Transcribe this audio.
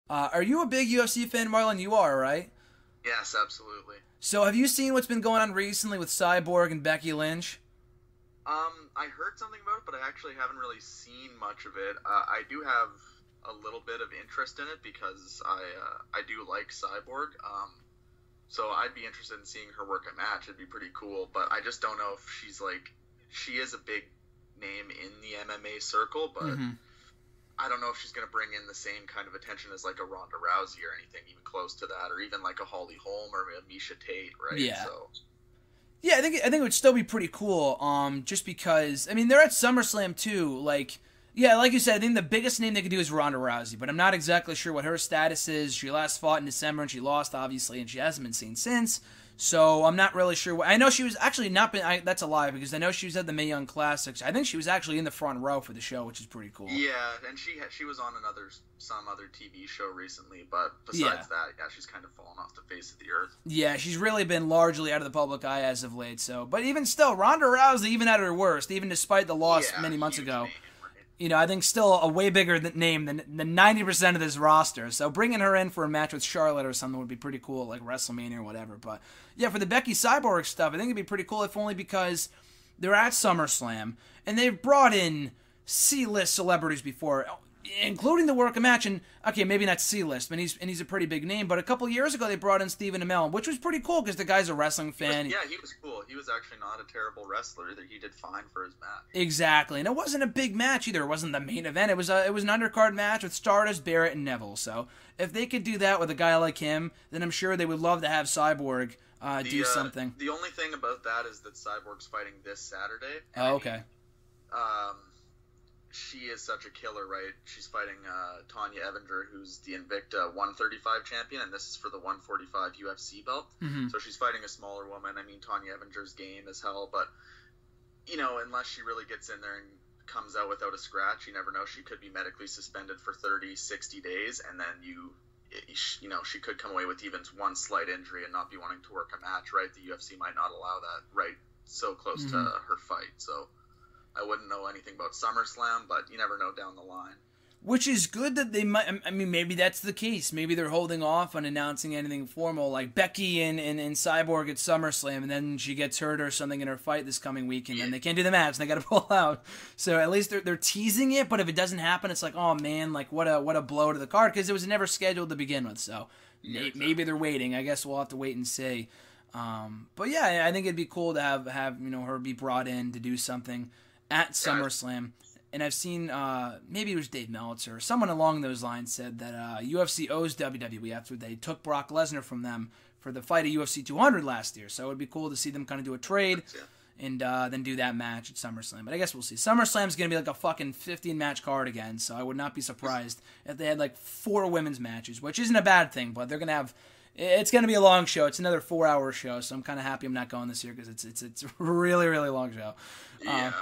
Are you a big UFC fan, Marlon? You are, right? Yes, absolutely. So have you seen what's been going on recently with Cyborg and Becky Lynch? I heard something about it, but I actually haven't really seen much of it. I do have a little bit of interest in it because I do like Cyborg. So I'd be interested in seeing her work a match. It'd be pretty cool, but I just don't know if she is a big name in the MMA circle, but I don't know if she's going to bring in the same kind of attention as like a Ronda Rousey or anything even close to that, or even like a Holly Holm or a Misha Tate, right? Yeah. So. Yeah, I think it would still be pretty cool. Just because they're at SummerSlam too. Like, yeah, like you said, I think the biggest name they could do is Ronda Rousey, but I'm not exactly sure what her status is. She last fought in December and she lost, obviously, and she hasn't been seen since. So I'm not really sure. I know she was actually not been. That's a lie because I know she was at the Mae Young Classics. I think she was actually in the front row for the show, which is pretty cool. Yeah, and she was on some other TV show recently, but besides that, yeah, she's kind of fallen off the face of the earth. Yeah, she's really been largely out of the public eye as of late. So, but even still, Ronda Rousey, even at her worst, even despite the loss many months ago. Name. I think still a way bigger name than 90% of this roster. So bringing her in for a match with Charlotte or something would be pretty cool, like WrestleMania or whatever. But yeah, for the Becky Cyborg stuff, I think it'd be pretty cool if only because they're at SummerSlam and they've brought in C-list celebrities before, including the work a match. And okay, maybe not C-list, but he's a pretty big name. But a couple years ago, they brought in Stephen Amell, which was pretty cool because the guy's a wrestling fan. He was cool. He was actually not a terrible wrestler. That he did fine for his match. Exactly, and it wasn't a big match either. It wasn't the main event. It was an undercard match with Stardust, Barrett, and Neville. So if they could do that with a guy like him, then I'm sure they would love to have Cyborg do something. The only thing about that is that Cyborg's fighting this Saturday. Oh, okay. She is such a killer, right? She's fighting Tanya Evinger, who's the Invicta 135 champion, and this is for the 145 UFC belt. So she's fighting a smaller woman. I mean, Tanya Evinger's game as hell, but, unless she really gets in there and comes out without a scratch, you never know. She could be medically suspended for 30, 60 days, and then she could come away with even one slight injury and not be wanting to work a match, right? The UFC might not allow that right so close to her fight, so I wouldn't know anything about SummerSlam, but you never know down the line. Which is good that they might. I mean, maybe that's the case. Maybe they're holding off on announcing anything formal, like Becky and Cyborg at SummerSlam, and then she gets hurt or something in her fight this coming week, and then they can't do the match, and they got to pull out. So at least they're teasing it. But if it doesn't happen, it's like, oh man, like what a blow to the card because it was never scheduled to begin with. So maybe they're waiting. I guess we'll have to wait and see. But yeah, I think it'd be cool to have her be brought in to do something at SummerSlam. And I've seen, maybe it was Dave Meltzer, or someone along those lines said that UFC owes WWE after they took Brock Lesnar from them for the fight at UFC 200 last year. So it would be cool to see them kind of do a trade and then do that match at SummerSlam. But I guess we'll see. SummerSlam's going to be like a fucking 15-match card again, so I would not be surprised if they had like 4 women's matches, which isn't a bad thing, but they're going to have... It's going to be a long show. It's another 4-hour show, so I'm kind of happy I'm not going this year because it's a really, really long show. Yeah.